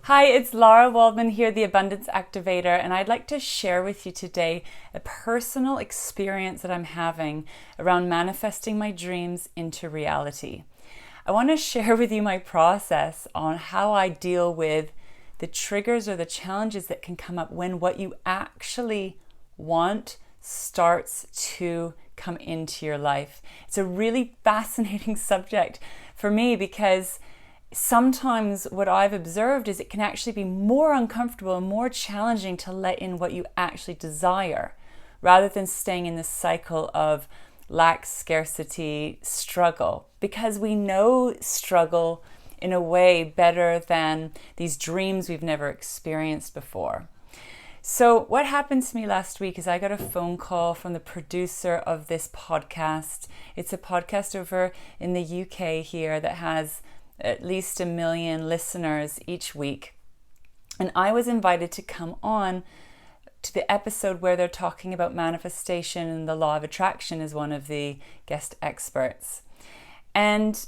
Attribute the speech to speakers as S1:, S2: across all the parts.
S1: Hi, it's Lara Waldman here, the Abundance Activator, and I'd like to share with you today a personal experience that I'm having around manifesting my dreams into reality. I want to share with you my process on how I deal with the triggers or the challenges that can come up when what you actually want starts to come into your life. It's a really fascinating subject for me because sometimes what I've observed is it can actually be more uncomfortable and more challenging to let in what you actually desire rather than staying in this cycle of lack, scarcity, struggle, because we know struggle in a way better than these dreams we've never experienced before. So what happened to me last week is I got a phone call from the producer of this podcast. It's a podcast over in the UK here that has at least 1 million listeners each week. And I was invited to come on to the episode where they're talking about manifestation and the law of attraction as one of the guest experts. And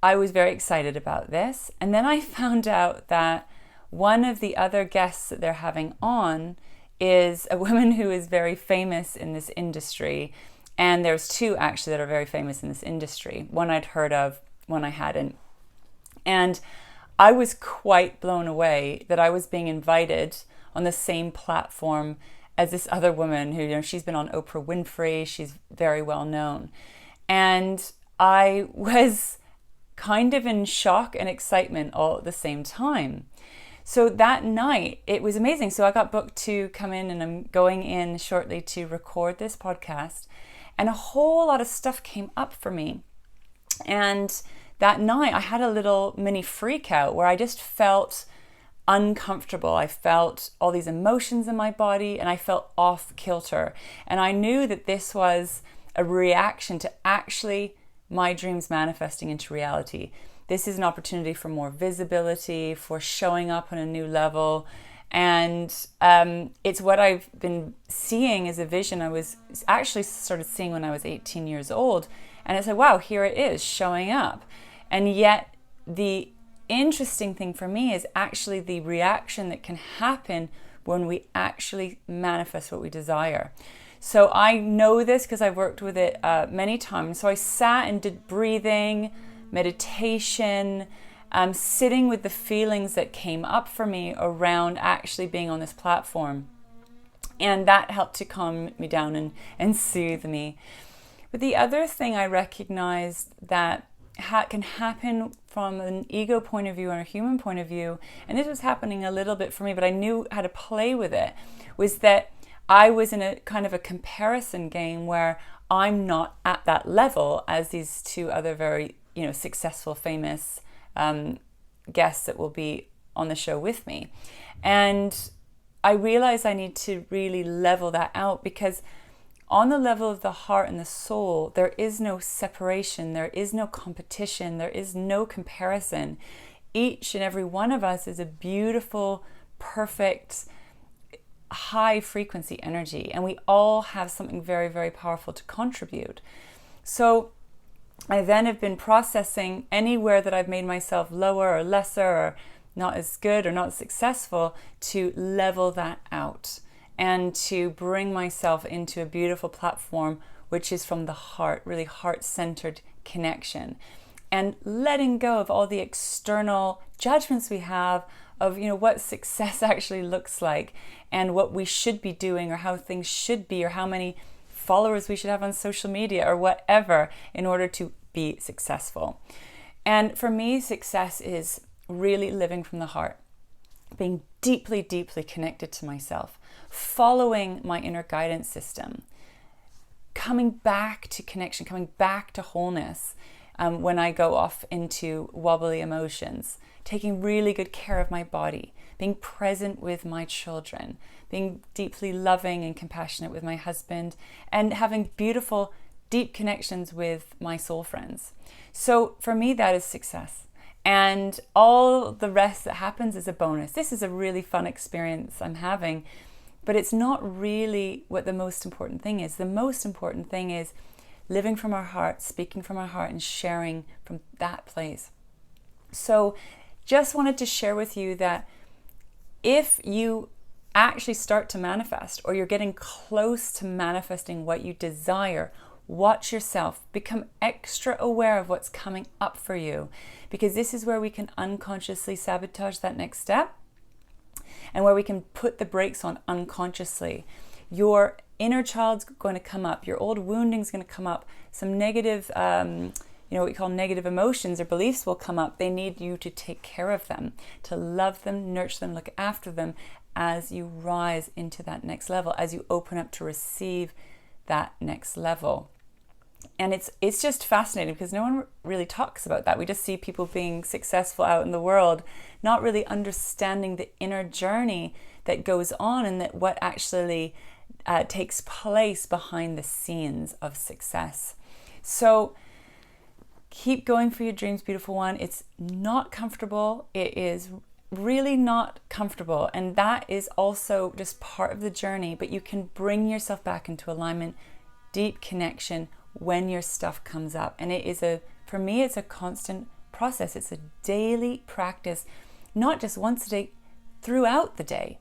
S1: I was very excited about this. And then I found out that one of the other guests that they're having on is a woman who is very famous in this industry. And there's two actually that are very famous in this industry. One I'd heard of, one I hadn't. And I was quite blown away that I was being invited on the same platform as this other woman who, she's been on Oprah Winfrey, she's very well known. And I was kind of in shock and excitement all at the same time. So that night, it was amazing. So I got booked to come in, and I'm going in shortly to record this podcast. And a whole lot of stuff came up for me. And that night, I had a little mini freakout where I just felt uncomfortable. I felt all these emotions in my body and I felt off kilter. And I knew that this was a reaction to actually my dreams manifesting into reality. This is an opportunity for more visibility, for showing up on a new level. And it's what I've been seeing as a vision. I was actually started seeing when I was 18 years old. And I said, wow, here it is showing up. And yet the interesting thing for me is actually the reaction that can happen when we actually manifest what we desire. So I know this because I've worked with it many times. So I sat and did breathing, meditation, sitting with the feelings that came up for me around actually being on this platform. And that helped to calm me down and soothe me. But the other thing I recognized that can happen from an ego point of view or a human point of view, and this was happening a little bit for me, but I knew how to play with it, was that I was in a kind of a comparison game where I'm not at that level as these two other very, successful, famous guests that will be on the show with me. And I realized I need to really level that out, because on the level of the heart and the soul, there is no separation, there is no competition, there is no comparison. Each and every one of us is a beautiful, perfect, high frequency energy, and we all have something very, very powerful to contribute. So I then have been processing anywhere that I've made myself lower or lesser or not as good or not as successful, to level that out and to bring myself into a beautiful platform which is from the heart, really heart-centered connection, and letting go of all the external judgments we have of what success actually looks like and what we should be doing or how things should be or how many followers we should have on social media or whatever in order to be successful. And for me, success is really living from the heart, being deeply, deeply connected to myself, following my inner guidance system, coming back to connection, coming back to wholeness when I go off into wobbly emotions, taking really good care of my body, being present with my children, being deeply loving and compassionate with my husband, and having beautiful, deep connections with my soul friends. So for me, that is success. And all the rest that happens is a bonus. This is a really fun experience I'm having, but it's not really what the most important thing is. The most important thing is living from our heart, speaking from our heart, and sharing from that place. So just wanted to share with you that If you actually start to manifest, or you're getting close to manifesting what you desire, watch yourself. Become extra aware of what's coming up for you, because this is where we can unconsciously sabotage that next step, and where we can put the brakes on unconsciously. Your inner child's going to come up. Your old wounding's going to come up. Some negative, what we call negative emotions or beliefs will come up. They need you to take care of them, to love them, nurture them, look after them as you rise into that next level, as you open up to receive that next level. And it's just fascinating, because no one really talks about that. We just see people being successful out in the world, not really understanding the inner journey that goes on, and that what actually takes place behind the scenes of success. So keep going for your dreams, beautiful one. It's not comfortable. It is really not comfortable. And that is also just part of the journey. But you can bring yourself back into alignment, deep connection when your stuff comes up. And for me, it's a constant process. It's a daily practice, not just once a day, throughout the day.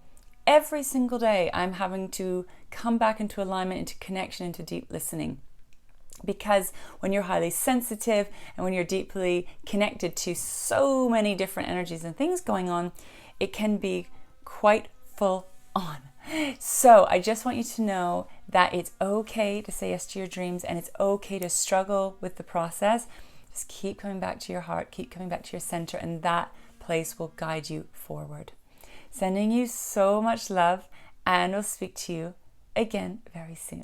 S1: Every single day, I'm having to come back into alignment, into connection, into deep listening. Because when you're highly sensitive and when you're deeply connected to so many different energies and things going on, it can be quite full on. So I just want you to know that it's okay to say yes to your dreams, and it's okay to struggle with the process. Just keep coming back to your heart, keep coming back to your center, and that place will guide you forward. Sending you so much love, and I'll speak to you again very soon.